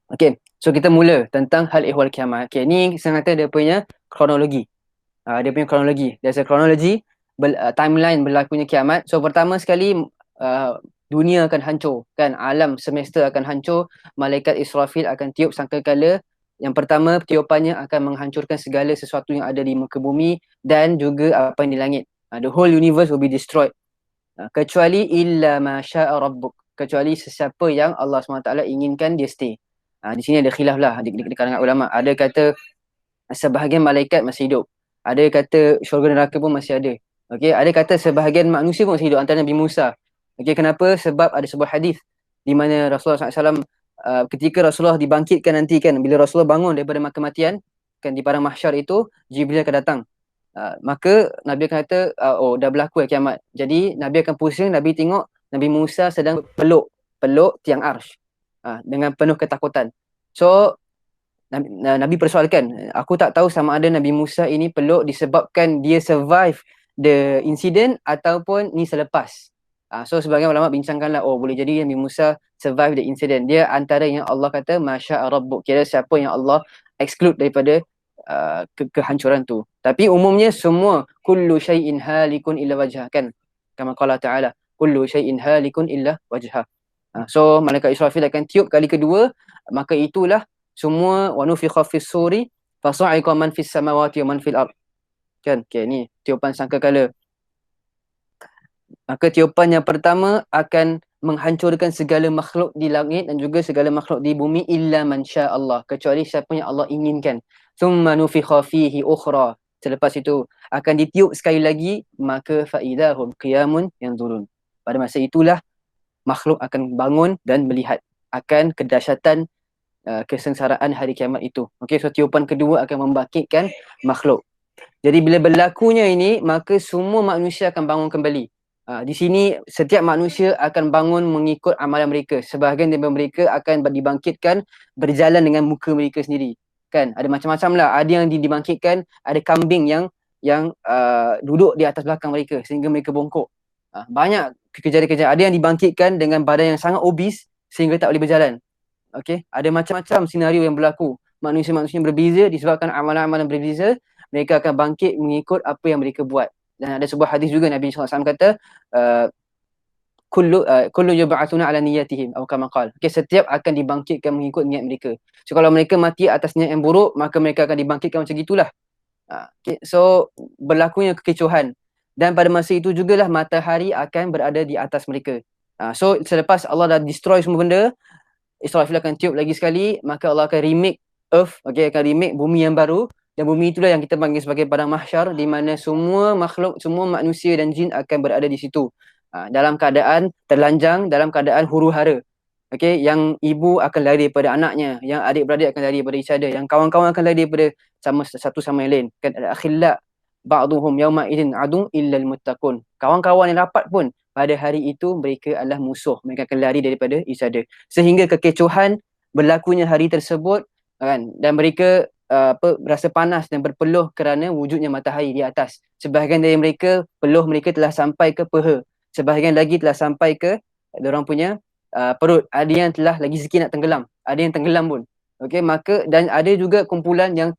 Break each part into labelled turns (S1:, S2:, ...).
S1: Okey, so kita mula tentang hal ehwal kiamat. Okey, ni senang kata dia punya kronologi. Dia punya kronologi. There's a chronology, timeline berlakunya kiamat. So pertama sekali dunia akan hancur, kan? Alam semesta akan hancur, malaikat Israfil akan tiup sangkakala. Yang pertama tiupannya akan menghancurkan segala sesuatu yang ada di muka bumi dan juga apa yang di langit. The whole universe will be destroyed. Kecuali illa ma syaa rabbuk, kecuali sesiapa yang Allah SWT inginkan dia stay. Di sini ada khilaf lah di kalangan ulama. Ada kata sebahagian malaikat masih hidup, ada kata syurga neraka pun masih ada. Okey, ada kata sebahagian manusia pun masih hidup, antara Nabi Musa. Okey, kenapa? Sebab ada sebuah hadis di mana Rasulullah SAW, ketika Rasulullah dibangkitkan nanti, kan, bila Rasulullah bangun daripada kematian, kan, di padang mahsyar itu Jibril akan datang. Maka Nabi akan kata, oh, dah berlaku kiamat. Jadi Nabi akan pusing, Nabi tengok Nabi Musa sedang peluk tiang arsh, dengan penuh ketakutan. So Nabi persoalkan, aku tak tahu sama ada Nabi Musa ini peluk disebabkan dia survive the incident ataupun ni selepas. So sebagian ulama bincangkanlah, oh, boleh jadi Nabi Musa survive the incident. Dia antara yang Allah kata masya rabbuk, kira siapa yang Allah exclude daripada kehancuran tu. Tapi umumnya semua kullu syai'in halikun illa wajhah, kan? Kama qala ta'ala, kullu syai'in halikun illa wajhah. So malaikat Israfil akan tiup kali kedua, maka itulah semua wa nufikha fis suri fasa'iqa man fis samawati wa man fil ard, kan? Okay, ni tiupan sangkakala. Maka tiupan yang pertama akan menghancurkan segala makhluk di langit dan juga segala makhluk di bumi illa man syaa Allah, kecuali siapa yang Allah inginkan. Thumma nufikha fihi ukhra, selepas itu akan ditiup sekali lagi, maka faidahum qiyamun yanzurun. Pada masa itulah makhluk akan bangun dan melihat akan kedahsyatan kesengsaraan hari kiamat itu. Okey, so tiupan kedua akan membangkitkan makhluk. Jadi bila berlakunya ini, maka semua manusia akan bangun kembali. Di sini setiap manusia akan bangun mengikut amalan mereka. Sebahagian daripada mereka akan dibangkitkan berjalan dengan muka mereka sendiri. Kan? Ada macam-macam lah. Ada yang dibangkitkan, ada kambing yang duduk di atas belakang mereka sehingga mereka bongkok. Banyak kejadian-kejadian. Ada yang dibangkitkan dengan badan yang sangat obes sehingga tak boleh berjalan. Okey, ada macam-macam senario yang berlaku. Manusia-manusia yang berbeza disebabkan amalan-amalan berbeza, mereka akan bangkit mengikut apa yang mereka buat. Dan ada sebuah hadis juga Nabi SAW kata, kullu yub'atsuna ala niyyatihim atau kama qala. Okey, setiap akan dibangkitkan mengikut niat mereka. So kalau mereka mati atas niat yang buruk, maka mereka akan dibangkitkan macam gitulah. Okay. So berlakunya kekecohan. Dan pada masa itu jugalah matahari akan berada di atas mereka. So selepas Allah dah destroy semua benda, Israfil akan tiup lagi sekali, maka Allah akan remake Earth, akan remake bumi yang baru. Dan bumi itulah yang kita panggil sebagai padang mahsyar, di mana semua makhluk, semua manusia dan jin akan berada di situ, dalam keadaan terlanjang, dalam keadaan huru-hara. Yang ibu akan lari daripada anaknya, yang adik-beradik akan lari daripada each other, yang kawan-kawan akan lari daripada satu sama yang lain. Kan, akhilla ba'duhum yawma idin adu illal muttaqun. Kawan-kawan yang rapat pun pada hari itu mereka adalah musuh, mereka akan lari daripada each other. Sehingga kekecohan berlakunya hari tersebut, kan, dan mereka rasa panas dan berpeluh kerana wujudnya matahari di atas. Sebahagian dari mereka, peluh mereka telah sampai ke peha, sebahagian lagi telah sampai ke diorang punya perut. Ada yang telah lagi sikit nak tenggelam, ada yang tenggelam pun. Maka dan ada juga kumpulan yang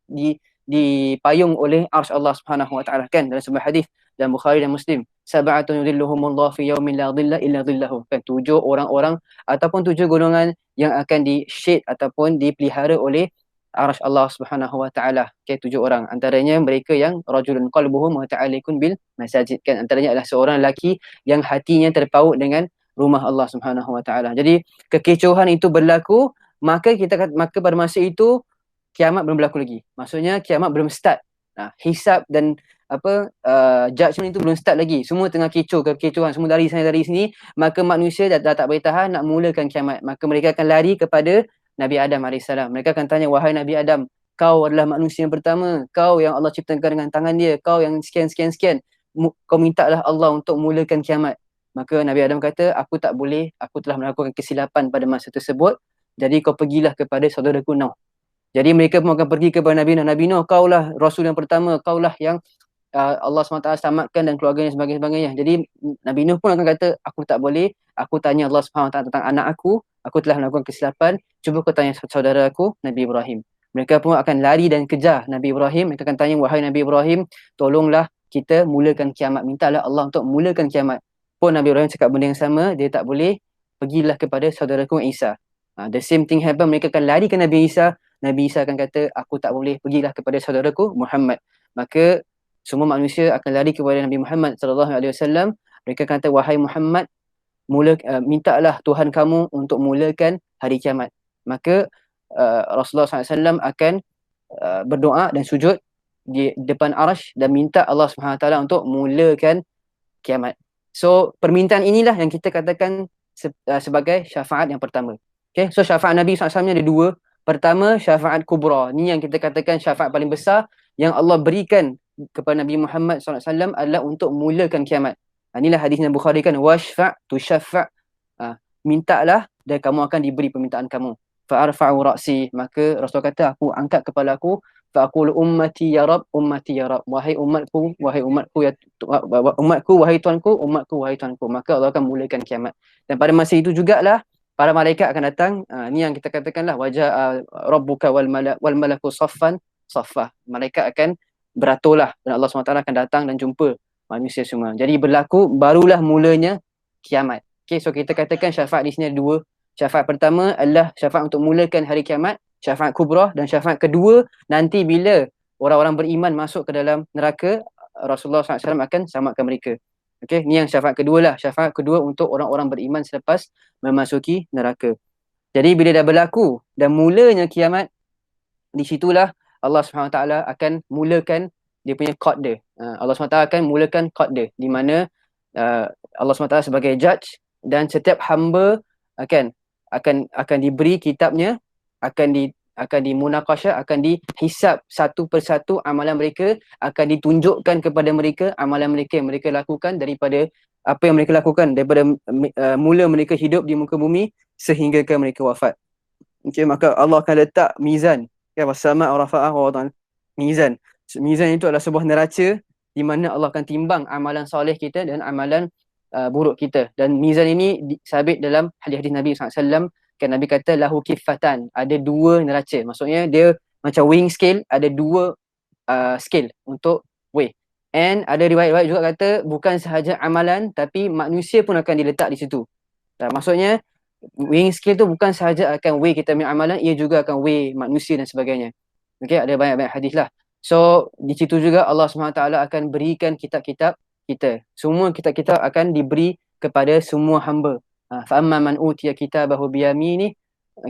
S1: dipayung oleh arsy Allah Subhanahu Wa Taala, kan, dalam sebuah hadis dalam Bukhari dan Muslim, sab'atun yudhilluhumullah fi yaumin la dhilla illa dhillahu, kan, 7 orang-orang ataupun 7 golongan yang akan di shade ataupun dipelihara oleh arsy Allah Subhanahu Wa Taala. 7 orang, antaranya mereka yang rajulun qalbuhu muta'alliqun bil masajid, kan, antaranya adalah seorang lelaki yang hatinya terpaut dengan rumah Allah Subhanahu Wa Taala. Jadi kekecohan itu berlaku, maka pada masa itu kiamat belum berlaku lagi. Maksudnya kiamat belum start. Hisab dan judgement itu belum start lagi. Semua tengah kekecohan, semua dari sana dari sini. Maka manusia dah tak boleh tahan nak mulakan kiamat. Maka mereka akan lari kepada Nabi Adam AS. Mereka akan tanya, wahai Nabi Adam, kau adalah manusia yang pertama, kau yang Allah ciptakan dengan tangan dia, kau yang sekian, kau mintalah Allah untuk mulakan kiamat. Maka Nabi Adam kata, aku tak boleh, aku telah melakukan kesilapan pada masa tersebut, jadi kau pergilah kepada saudaraku Nuh. Jadi mereka pun akan pergi kepada Nabi Nuh. Nabi Nuh, kaulah Rasul yang pertama, kaulah yang Allah SWT selamatkan dan keluarganya sebagainya. Jadi Nabi Nuh pun akan kata, aku tak boleh, aku tanya Allah SWT tentang anak aku telah melakukan kesilapan, cuba kau tanya saudara aku, Nabi Ibrahim. Mereka pun akan lari dan kejar Nabi Ibrahim. Mereka akan tanya, wahai Nabi Ibrahim, tolonglah kita mulakan kiamat. Mintalah Allah untuk mulakan kiamat. Pun Nabi Ibrahim cakap benda yang sama, dia tak boleh, pergilah kepada saudaraku Isa. The same thing happen, mereka akan lari ke Nabi Isa. Nabi Isa akan kata, aku tak boleh, pergilah kepada saudaraku Muhammad. Maka semua manusia akan lari kepada Nabi Muhammad sallallahu alaihi wasallam. Mereka kata, wahai Muhammad, mintalah Tuhan kamu untuk mulakan hari kiamat. Maka Rasulullah SAW akan berdoa dan sujud di depan arasy dan minta Allah Subhanahu Wa Taala untuk mulakan kiamat. So permintaan inilah yang kita katakan sebagai syafaat yang pertama. Okay, so syafaat Nabi SAW ni ada dua. Pertama, syafaat kubra. Ni yang kita katakan syafaat paling besar yang Allah berikan kepada Nabi Muhammad SAW adalah untuk mulakan kiamat. Inilah hadis Nabi Bukhari kan, washfa' tu syafa'. Mintalah dan kamu akan diberi permintaan kamu. Fa'arfa'u ra'si. Maka Rasul kata, aku angkat kepala aku. Fa'aqul ummati ya Rab, ummati ya Rab. Wahai umatku, wahai umatku, ya umatku, wahai tuanku, umatku, wahai tuanku. Maka Allah akan mulakan kiamat. Dan pada masa itu jugalah para malaikat akan datang. Ni yang kita katakanlah wajah rabbuka wal malaku saffan saffah. Malaikat akan beraturlah dan Allah SWT akan datang dan jumpa manusia semua. Jadi berlaku barulah mulanya kiamat. Okay, so kita katakan syafaat di sini ada dua. Syafaat pertama adalah syafaat untuk mulakan hari kiamat, syafaat kubra, dan syafaat kedua nanti bila orang-orang beriman masuk ke dalam neraka, Rasulullah SAW akan selamatkan mereka. Okay, ni yang syafaat kedua lah. Syafaat kedua untuk orang-orang beriman selepas memasuki neraka. Jadi bila dah berlaku dan mulanya kiamat, di situlah Allah SWT akan mulakan dia punya court dia. Allah SWT akan mulakan court dia, di mana Allah SWT sebagai judge dan setiap hamba akan diberi kitabnya, akan dimunaqasyah, akan dihisap satu persatu amalan mereka, akan ditunjukkan kepada mereka amalan mereka yang mereka lakukan daripada apa yang mereka lakukan daripada mula mereka hidup di muka bumi sehingga ke mereka wafat. Okay, maka Allah akan letak mizan. Ya, wasama rafa'ah wa wada'an mizan. Mizan itu adalah sebuah neraca di mana Allah akan timbang amalan soleh kita dan amalan buruk kita. Dan mizan ini sabit dalam hadis-hadis Nabi SAW. Kan Nabi kata lahu kifatan, ada dua neraca. Maksudnya dia macam weighing scale, ada dua scale untuk weigh. And ada riwayat-riwayat juga kata bukan sahaja amalan tapi manusia pun akan diletak di situ. Maksudnya weighing scale tu bukan sahaja akan weigh kita punya amalan, ia juga akan weigh manusia dan sebagainya. Okay, ada banyak-banyak hadis lah. So di situ juga Allah SWT akan berikan kitab-kitab kita. Semua kitab-kitab akan diberi kepada semua hamba. Fa amma man utiya kitabahu biyamini,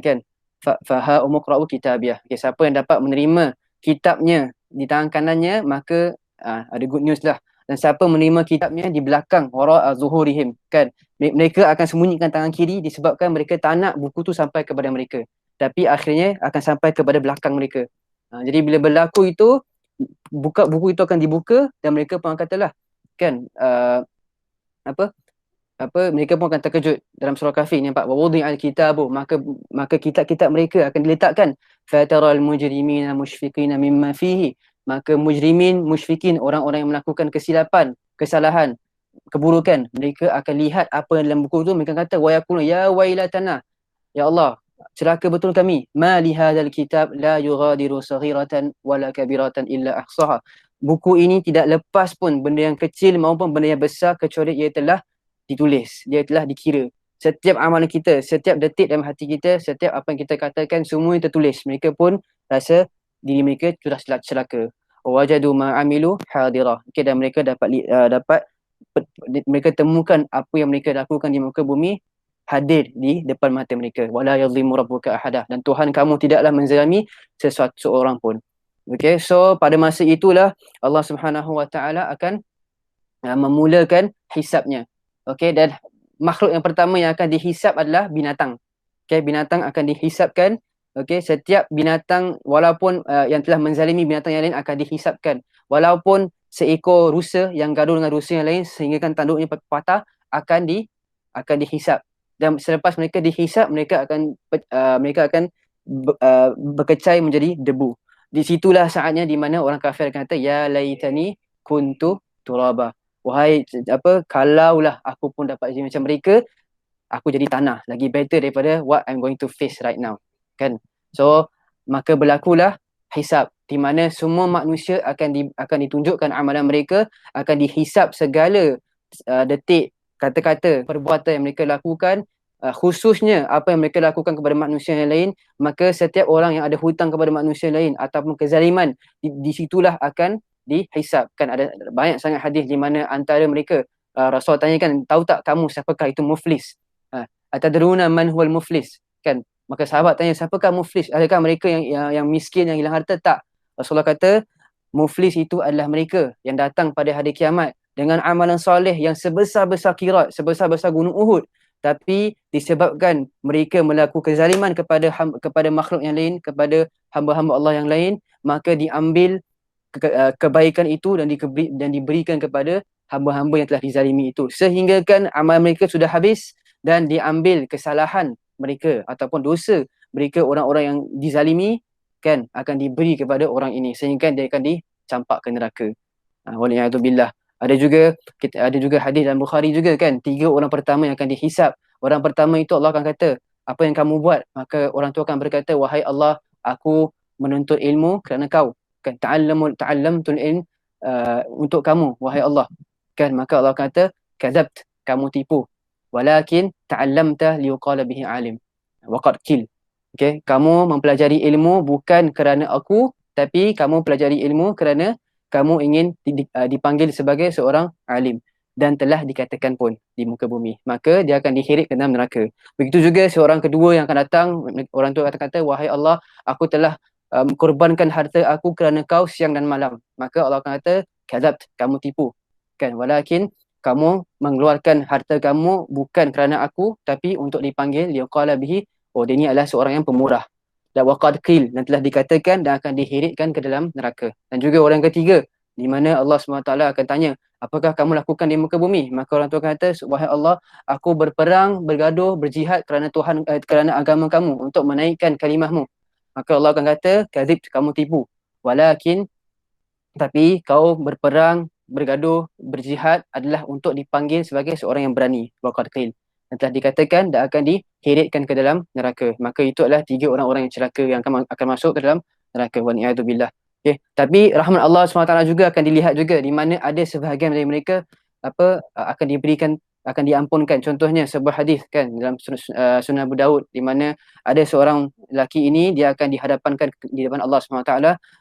S1: kan, fa ha umqra'u kitabiyah. Okay, siapa yang dapat menerima kitabnya di tangan kanannya, maka ada good news lah. Dan siapa menerima kitabnya di belakang wara zuhurihim, kan, mereka akan sembunyikan tangan kiri disebabkan mereka tak nak buku tu sampai kepada mereka, tapi akhirnya akan sampai kepada belakang mereka. Jadi bila berlaku itu, buku itu akan dibuka dan mereka pun akan katalah, kan, mereka pun akan terkejut. Dalam surah Kahfi nampak wawudi'al kitabu, maka kitab-kitab mereka akan diletakkan, fataral mujrimina mushfiqina mimma fihi, maka mujrimin, musyfikin, orang-orang yang melakukan kesilapan, kesalahan, keburukan, mereka akan lihat apa yang dalam buku tu. Mereka kata wa yaqulu ya wailatana, ya Allah, celaka betul kami, ma li hadzal kitab la yughadiru saghiratan wala kabiratan illa ahsaha. Buku ini tidak lepas pun benda yang kecil maupun benda yang besar kecuali ia telah ditulis, dia telah dikira. Setiap amalan kita, setiap detik dalam hati kita, setiap apa yang kita katakan, semua tertulis. Mereka pun rasa diri mereka sudah celaka. Wajadu ma'amilu hadirah. Okay, dan mereka dapat mereka temukan apa yang mereka lakukan di muka bumi hadir di depan mata mereka. Wala yadhlimu rabbuka ahadah. Dan Tuhan kamu tidaklah menzalimi seorang pun. Okay, so pada masa itulah Allah Subhanahu Wa Taala akan memulakan hisapnya. Okay, dan makhluk yang pertama yang akan dihisap adalah binatang. Okay, binatang akan dihisapkan. Okay, setiap binatang walaupun yang telah menzalimi binatang yang lain akan dihisapkan. Walaupun seekor rusa yang gaduh dengan rusa yang lain sehingga kan tanduknya patah, akan dihisap. Dan selepas mereka dihisap, mereka akan berkecai menjadi debu. Di situlah saatnya di mana orang kafir akan kata ya laitani kuntu turaba. Wahai kalaulah aku pun dapat jadi macam mereka, aku jadi tanah, lagi better daripada what I'm going to face right now, kan? So maka berlakulah hisab, di mana semua manusia akan ditunjukkan amalan mereka, akan dihisab segala detik, kata-kata, perbuatan yang mereka lakukan, khususnya apa yang mereka lakukan kepada manusia yang lain. Maka setiap orang yang ada hutang kepada manusia lain ataupun kezaliman, di situlah akan dihisab. Kan ada banyak sangat hadis di mana antara mereka, Rasul tanyakan, tahu tak kamu siapakah itu muflis? Atadruna man huwal muflis, kan? Maka sahabat tanya, siapakah muflis? Adakah mereka yang miskin, yang hilang harta? Tak. Rasulullah kata, muflis itu adalah mereka yang datang pada hari kiamat dengan amalan soleh yang sebesar-besar kirat, sebesar-besar gunung Uhud, tapi disebabkan mereka melakukan kezaliman kepada makhluk yang lain, kepada hamba-hamba Allah yang lain, maka diambil kebaikan itu dan diberikan kepada hamba-hamba yang telah dizalimi itu, sehingga kan amal mereka sudah habis dan diambil kesalahan mereka ataupun dosa mereka, orang-orang yang dizalimi, kan, akan diberi kepada orang ini, sehingga dia akan dicampak ke neraka. Waliyahzubillah. Ada juga hadis dalam Bukhari juga, kan, 3 orang pertama yang akan dihisap. Orang pertama itu Allah akan kata, apa yang kamu buat? Maka orang tu akan berkata, wahai Allah, aku menuntut ilmu kerana kau, kan, ta'allamtul ilm, untuk kamu wahai Allah, kan. Maka Allah kata, kadzabt, kamu tipu, walakin ta'allamta liuqala bihi alim waqad qil. Okay, kamu mempelajari ilmu bukan kerana aku, tapi kamu pelajari ilmu kerana kamu ingin dipanggil sebagai seorang alim, dan telah dikatakan pun di muka bumi, maka dia akan dihirit ke dalam neraka. Begitu juga seorang kedua yang akan datang, orang tu kata, wahai Allah, aku telah korbankan harta aku kerana kau siang dan malam. Maka Allah akan kata, kadzabt, kamu tipu, kan, walakin kamu mengeluarkan harta kamu bukan kerana aku, tapi untuk dipanggil liqala bihi, oh dia ni adalah seorang yang pemurah, dan waqad qil, dan telah dikatakan dan akan dihiritkan ke dalam neraka. Dan juga orang ketiga, di mana Allah SWT akan tanya, apakah kamu lakukan di muka bumi? Maka orang tu akan kata, wahai Allah, aku berperang, bergaduh, berjihad kerana Tuhan, kerana agama kamu, untuk menaikkan kalimahmu. Maka Allah akan kata, kadzib, kamu tipu, walakin, tapi kau berperang, bergaduh, berjihad adalah untuk dipanggil sebagai seorang yang berani, waqad qil, dan telah dikatakan dan akan dihiritkan ke dalam neraka. Maka itu adalah 3 orang-orang yang celaka yang akan masuk ke dalam neraka. Wa ni'adzubillah. Okay. Tapi rahmat Allah SWT juga akan dilihat juga, di mana ada sebahagian dari mereka akan diberikan, akan diampunkan. Contohnya sebuah hadis, kan, dalam Sunan Abu Daud, di mana ada seorang lelaki ini, dia akan dihadapankan di depan Allah SWT,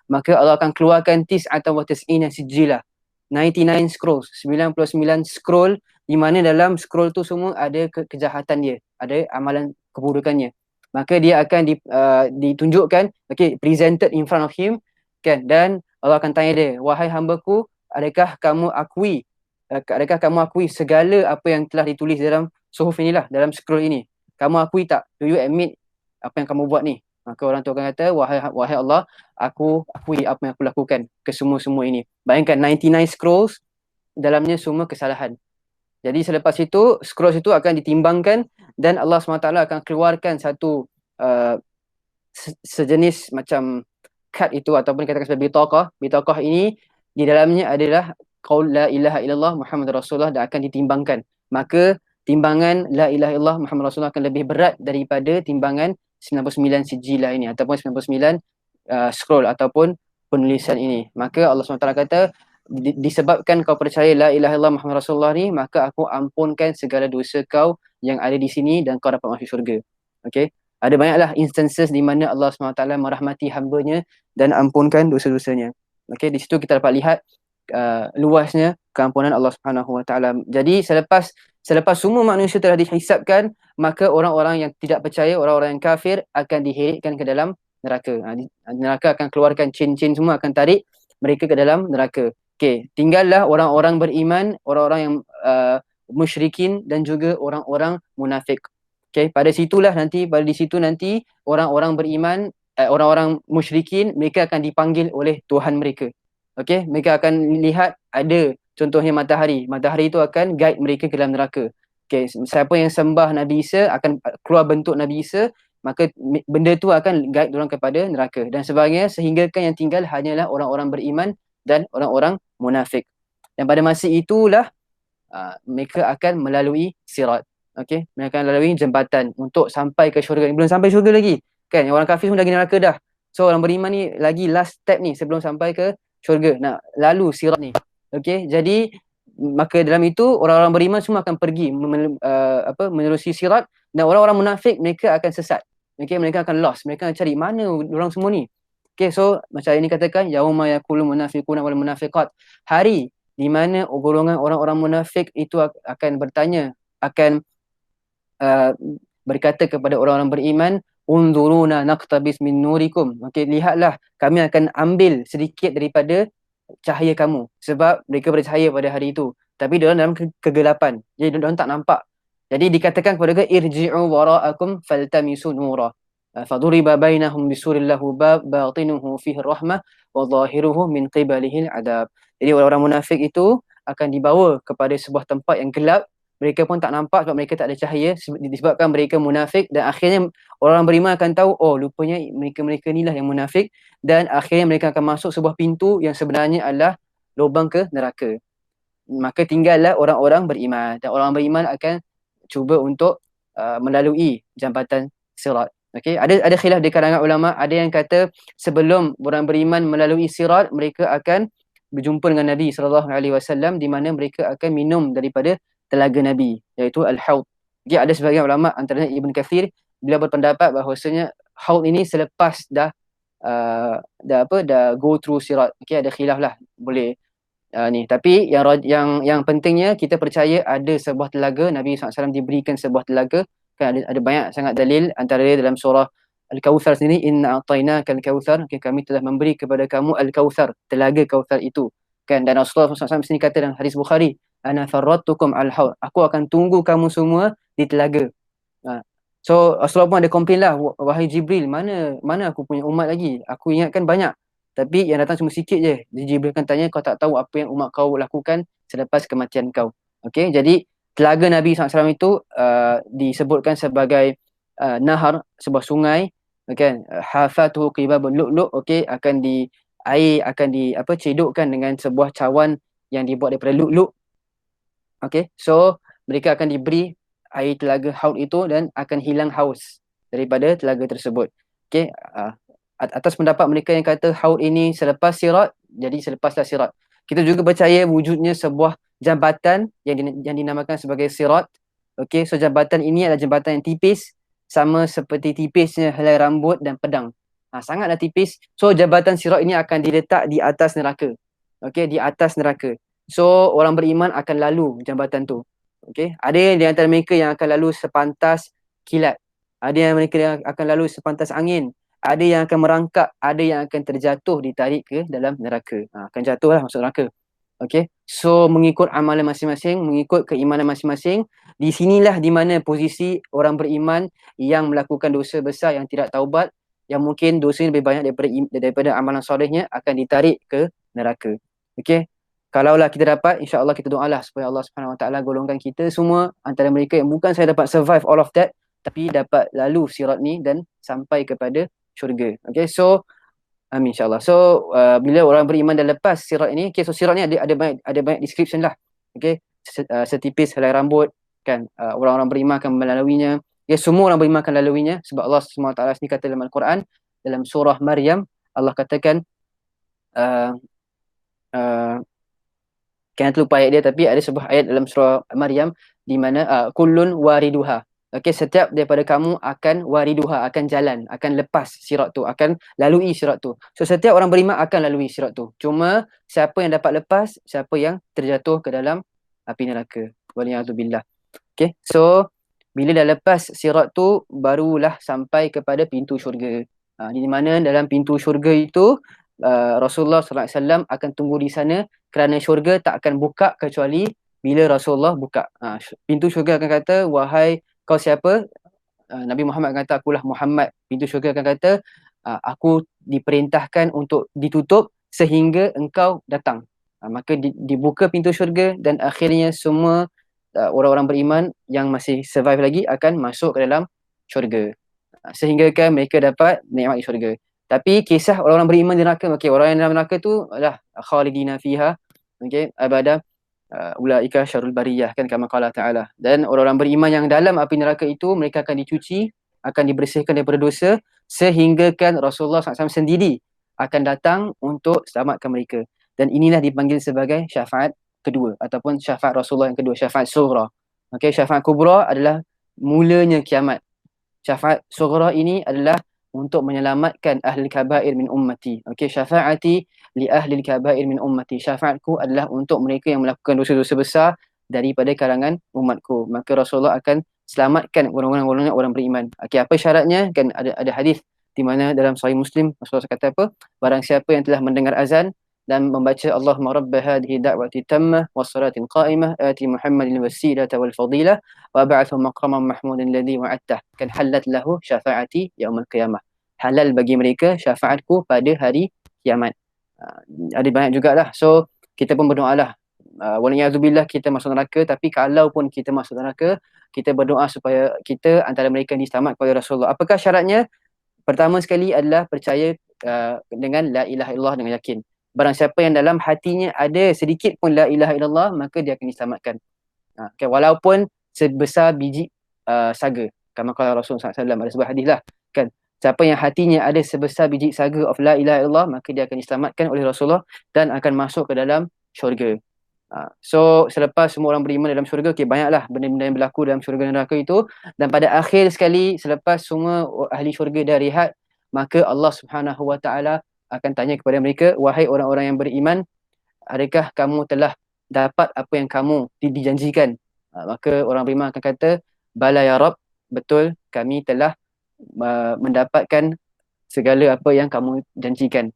S1: maka Allah akan keluarkan tis'atan wa tis'ina sijila, 99 scrolls, 99 scroll, di mana dalam scroll tu semua ada kejahatan dia, ada amalan keburukannya. Maka dia akan ditunjukkan, okay, presented in front of him, kan, dan Allah akan tanya dia, wahai hambaku, adakah kamu akui segala apa yang telah ditulis dalam suhuf inilah, dalam scroll ini? Kamu akui tak? Do you admit apa yang kamu buat ni? Maka orang tu akan kata, wahai Allah, aku akui apa yang aku lakukan ke semua ini. Bayangkan 99 scrolls, dalamnya semua kesalahan. Jadi selepas itu, scrolls itu akan ditimbangkan, dan Allah SWT akan keluarkan satu sejenis macam kad itu, ataupun katakan sebagai bitaqah. Bitaqah ini di dalamnya adalah qaul la ilaha illallah Muhammad Rasulullah, dan akan ditimbangkan. Maka timbangan la ilaha illallah Muhammad Rasulullah akan lebih berat daripada timbangan 99 sijilah ini, ataupun 99 scroll ataupun penulisan ini. Maka Allah SWT kata, disebabkan kau percaya la ilaha illallah Muhammad Rasulullah ni, maka aku ampunkan segala dosa kau yang ada di sini, dan kau dapat masuk syurga. Okay. Ada banyaklah instances di mana Allah SWT merahmati hambanya dan ampunkan dosa-dosanya. Okay. Di situ kita dapat lihat luasnya keampunan Allah SWT. Jadi selepas semua manusia telah dihisapkan, maka orang-orang yang tidak percaya, orang-orang yang kafir, akan dihiritkan ke dalam neraka. Neraka akan keluarkan chain-chain semua, akan tarik mereka ke dalam neraka. Okay, tinggallah orang-orang beriman, orang-orang yang musyrikin, dan juga orang-orang munafik. Okay, pada di situ nanti orang-orang beriman, orang-orang musyrikin, mereka akan dipanggil oleh Tuhan mereka. Okay, mereka akan lihat ada contohnya matahari. Matahari itu akan guide mereka ke dalam neraka. Okay, siapa yang sembah Nabi Isa akan keluar bentuk Nabi Isa, maka benda tu akan guide orang kepada neraka dan sebagainya, sehingga kan yang tinggal hanyalah orang-orang beriman dan orang-orang munafik. Dan pada masa itulah mereka akan melalui sirat. Okey, mereka akan melalui jembatan untuk sampai ke syurga. Belum sampai syurga lagi. Kan, orang kafir semua dah pergi neraka dah. So orang beriman ni lagi last step ni sebelum sampai ke syurga. Nak lalu sirat ni. Okey, jadi maka dalam itu orang-orang beriman semua akan pergi menerusi sirat, dan orang-orang munafik mereka akan sesat. Okey, mereka akan lost. Mereka akan cari mana orang semua ni. Okey, so macam ini katakan yauma yaqulu munafiquna wal munafiqat. Hari di mana golongan orang-orang munafik itu akan bertanya, akan uh, berkata kepada orang-orang beriman, unzuruna naqtabis min nurikum. Okey, lihatlah kami akan ambil sedikit daripada cahaya kamu, sebab mereka bercahaya pada hari itu tapi dalam kegelapan, jadi mereka tak nampak. Jadi dikatakan kepada mereka, irji'u wara'akum faltamisu nura faduriba bainahum bisurin lahu bab batinuhu fihi rahmah wa zahiruhu min qibalihi adab. Jadi orang-orang munafik itu akan dibawa kepada sebuah tempat yang gelap, mereka pun tak nampak sebab mereka tak ada cahaya, disebabkan mereka munafik, dan akhirnya orang beriman akan tahu, oh rupanya mereka-mereka inilah yang munafik, dan akhirnya mereka akan masuk sebuah pintu yang sebenarnya adalah lubang ke neraka. Maka tinggallah orang-orang beriman, dan orang beriman akan cuba untuk melalui jambatan sirat. Okey, ada khilaf di kalangan ulama, ada yang kata sebelum orang beriman melalui sirat, mereka akan berjumpa dengan Nabi sallallahu alaihi wasallam, di mana mereka akan minum daripada telaga Nabi, iaitu al-haud. Jadi ada sebagian ulama antaranya Ibn Kathir, beliau berpendapat bahawasanya haud ini selepas dah go through sirat. Okey, ada khilaf lah, boleh ni. Tapi yang pentingnya kita percaya ada sebuah telaga, Nabi SAW diberikan sebuah telaga. Kan ada banyak sangat dalil, antara dalam surah Al-Kautsar sendiri, inna a'tainaka al-kautsar, okay, kami telah memberi kepada kamu al-kautsar, telaga kautsar itu. Kan, dan Rasulullah SAW sini kata dalam hadis Bukhari, ana farradtukum al-haud, aku akan tunggu kamu semua di telaga. So Rasulullah pun ada komplain lah, wahai Jibril, mana aku punya umat lagi, aku ingatkan banyak tapi yang datang cuma sikit je. Jadi Jibril akan tanya, kau tak tahu apa yang umat kau lakukan selepas kematian kau. Okey, jadi telaga Nabi SAW itu disebutkan sebagai nahar, sebuah sungai, kan, hafatuhu qibabun lu'lu', okey, air akan cedokkan dengan sebuah cawan yang dibuat daripada lu'lu'. Okey, so mereka akan diberi air telaga haud itu dan akan hilang haus daripada telaga tersebut. Okey, atas pendapat mereka yang kata haud ini selepas sirat, jadi selepaslah sirat. Kita juga percaya wujudnya sebuah jambatan yang dinamakan sebagai sirat. Okey, so jambatan ini adalah jambatan yang tipis, sama seperti tipisnya helai rambut dan pedang. Sangatlah tipis. So jambatan sirat ini akan diletak di atas neraka. Okey, di atas neraka. So orang beriman akan lalu jambatan tu. Okey, ada di antara mereka yang akan lalu sepantas kilat. Ada yang mereka yang akan lalu sepantas angin. Ada yang akan merangkak, ada yang akan terjatuh, ditarik ke dalam neraka. Akan jatuhlah masuk neraka. Okey, so mengikut amalan masing-masing, mengikut keimanan masing-masing. Di sinilah di mana posisi orang beriman yang melakukan dosa besar yang tidak taubat, yang mungkin dosanya lebih banyak daripada amalan solehnya, akan ditarik ke neraka. Okey, kalaulah kita dapat, insya-Allah kita doalah supaya Allah Subhanahu Wa Taala golongkan kita semua antara mereka yang bukan saya dapat survive all of that, tapi dapat lalu sirat ni dan sampai kepada syurga. Okay, so amin, insyaAllah. So bila orang beriman dah lepas sirat ini, okay, so sirat ni ada banyak description lah. Okay, setipis helai rambut, kan, orang-orang beriman akan melaluinya. Ya, semua orang beriman akan melaluinya, sebab Allah SWT sendiri kata dalam Al-Quran, dalam surah Maryam, Allah katakan kan terlupa ayat dia, tapi ada sebuah ayat dalam surah Maryam di mana kullun wariduha. Okey, setiap daripada kamu akan wariduha, akan jalan, akan lepas sirat tu, akan lalui sirat tu. So setiap orang beriman akan lalui sirat tu. Cuma siapa yang dapat lepas, siapa yang terjatuh ke dalam api neraka. Waliyadzubillah. Okey, so bila dah lepas sirat tu, barulah sampai kepada pintu syurga. Di mana dalam pintu syurga itu Rasulullah SAW akan tunggu di sana, kerana syurga tak akan buka kecuali bila Rasulullah buka. Pintu syurga akan kata, wahai kau siapa? Nabi Muhammad akan kata, akulah Muhammad. Pintu syurga akan kata, aku diperintahkan untuk ditutup sehingga engkau datang. Maka dibuka pintu syurga, dan akhirnya semua orang-orang beriman yang masih survive lagi akan masuk ke dalam syurga, sehingga kan mereka dapat menikmati syurga. Tapi kisah orang-orang beriman di neraka, okey, orang yang dalam neraka tu adalah khalidina fiha, okey, abada, ulaika syarrul bariyah, kan, kama qala ta'ala. Dan orang-orang beriman yang dalam api neraka itu, mereka akan dicuci, akan dibersihkan daripada dosa, sehinggakan Rasulullah SAW sendiri akan datang untuk selamatkan mereka. Dan inilah dipanggil sebagai syafaat kedua ataupun syafaat Rasulullah yang kedua, syafaat sughra. Okey, syafaat kubra adalah mulanya kiamat. Syafaat sughra ini adalah untuk menyelamatkan ahli kabair min ummati. Okey, syafaati li ahli kabair min ummati. Syafaatku adalah untuk mereka yang melakukan dosa-dosa besar daripada kalangan umatku. Maka Rasulullah akan selamatkan orang-orang orang beriman. Okey, apa syaratnya? Kan ada hadis di mana dalam Sahih Muslim Rasulullah kata apa? Barang siapa yang telah mendengar azan dan membaca Allahumma rabb hadhihi da'wati tammah wassalatil qa'imah ati Muhammadin wasilata wal fadilah wa ba'athu maqaman mahmudan alladhi wa'adtah, kan halat lahu syafaati yaumil qiyamah. Halal bagi mereka syafaatku pada hari kiamat. Ada banyak jugalah. So kita pun berdoalah. Waliyadzubillah kita masuk neraka, tapi kalau pun kita masuk neraka, kita berdoa supaya kita antara mereka yang diselamatkan oleh Rasulullah. Apakah syaratnya? Pertama sekali adalah percaya dengan la ilaha illallah dengan yakin. Barang siapa yang dalam hatinya ada sedikit pun la ilaha illallah, maka dia akan diselamatkan. Okay, walaupun sebesar biji saga. Kama kala Rasulullah SAW ada sebuah hadis lah, kan. Siapa yang hatinya ada sebesar biji saga of la ilaha illallah, maka dia akan diselamatkan oleh Rasulullah dan akan masuk ke dalam syurga. So selepas semua orang beriman dalam syurga, okay, banyaklah benda-benda yang berlaku dalam syurga dan neraka itu. Dan pada akhir sekali, selepas semua ahli syurga dah rehat, maka Allah Subhanahu Wa Taala akan tanya kepada mereka, wahai orang-orang yang beriman, adakah kamu telah dapat apa yang kamu dijanjikan? Maka orang beriman akan kata, bala ya Rabb, betul, kami telah mendapatkan segala apa yang kamu janjikan.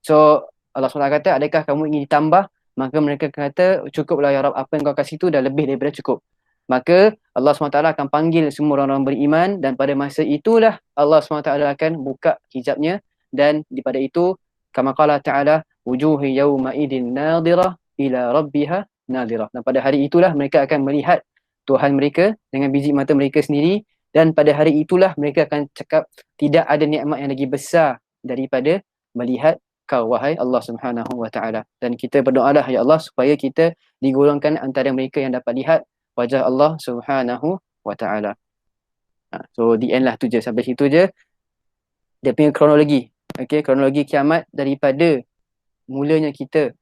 S1: So Allah SWT kata, adakah kamu ingin ditambah? Maka mereka kata, cukuplah ya Rabb, apa yang kau kasih itu dah lebih daripada cukup. Maka Allah SWT akan panggil semua orang-orang beriman, dan pada masa itulah Allah SWT akan buka hijabnya, dan daripada itu kama qala ta'ala wujuhi yawma idin nadirah ila rabbiha nadirah. Dan pada hari itulah mereka akan melihat Tuhan mereka dengan biji mata mereka sendiri, dan pada hari itulah mereka akan cakap, tidak ada nikmat yang lagi besar daripada melihat kau, wahai Allah Subhanahu Wa Taala. Dan kita berdoalah, ya Allah, supaya kita digolongkan antara mereka yang dapat lihat wajah Allah Subhanahu Wa Taala. So the end lah tu je, sampai situ je dia punya kronologi. Okey, kronologi kiamat daripada mulanya kita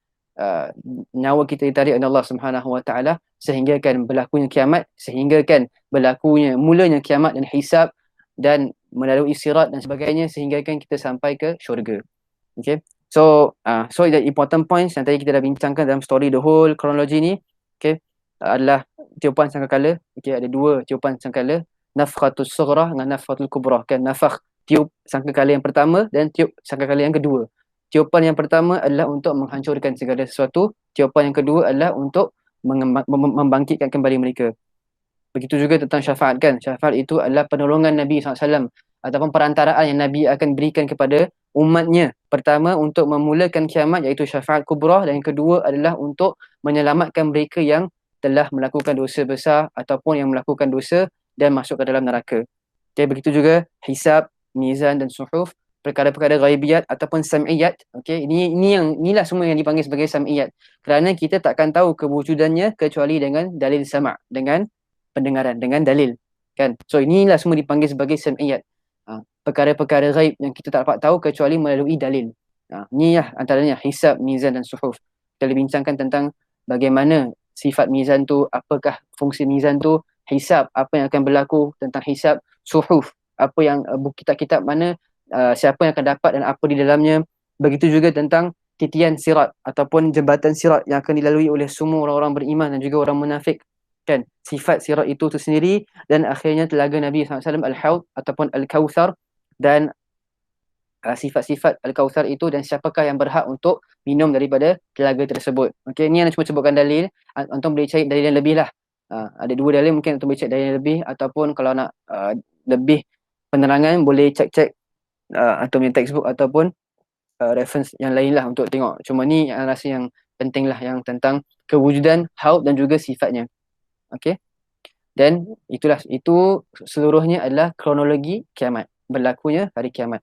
S1: nyawa kita ditarik oleh Allah Subhanahu Wa Taala sehingga kan berlakunya kiamat, sehingga kan berlakunya mulanya kiamat dan hisab dan melalui sirat dan sebagainya, sehingga kan kita sampai ke syurga. Okay, so the important points yang tadi kita dah bincangkan dalam story the whole kronologi ni, okay, adalah tiupan sangkakala. Okay, ada dua tiupan sangkakala, nafkhatus sughra dengan nafkhatul kubra, kan. Nafakh, tiup sangkakala yang pertama, dan tiup sangkakala yang kedua. Tiupan yang pertama adalah untuk menghancurkan segala sesuatu. Tiupan yang kedua adalah untuk membangkitkan kembali mereka. Begitu juga tentang syafaat, kan. Syafaat itu adalah penolongan Nabi SAW ataupun perantaraan yang Nabi akan berikan kepada umatnya. Pertama untuk memulakan kiamat, iaitu syafaat kubra, dan yang kedua adalah untuk menyelamatkan mereka yang telah melakukan dosa besar ataupun yang melakukan dosa dan masuk ke dalam neraka. Okay, begitu juga hisab, mizan dan suhuf, perkara-perkara ghaibiyat ataupun sam'iyat. Okay, inilah semua yang dipanggil sebagai sam'iyat, kerana kita takkan tahu kewujudannya kecuali dengan dalil sama', dengan pendengaran, dengan dalil, kan. So inilah semua dipanggil sebagai sam'iyat, perkara-perkara ghaib yang kita tak dapat tahu kecuali melalui dalil. Inilah antaranya hisab, mizan dan suhuf. Kita bincangkan tentang bagaimana sifat mizan tu, apakah fungsi mizan tu, hisab, apa yang akan berlaku tentang hisab, suhuf, apa yang kitab-kitab mana, siapa yang akan dapat dan apa di dalamnya. Begitu juga tentang titian sirat ataupun jembatan sirat yang akan dilalui oleh semua orang-orang beriman dan juga orang munafik, kan. Sifat sirat itu sendiri, dan akhirnya telaga Nabi SAW Al-Hawd ataupun Al-Kawthar, dan sifat-sifat Al-Kawthar itu, dan siapakah yang berhak untuk minum daripada telaga tersebut. Okey, ni yang cuma sebutkan dalil. Antum boleh cari dalil yang lebih lah. Ada dua dalil, mungkin antum boleh cari dalil yang lebih, ataupun kalau nak lebih penerangan boleh cek-cek antum punya textbook ataupun reference yang lain lah untuk tengok. Cuma ni yang rasa yang penting lah, yang tentang kewujudan haud dan juga sifatnya. Okey, dan itu seluruhnya adalah kronologi kiamat, berlakunya hari kiamat.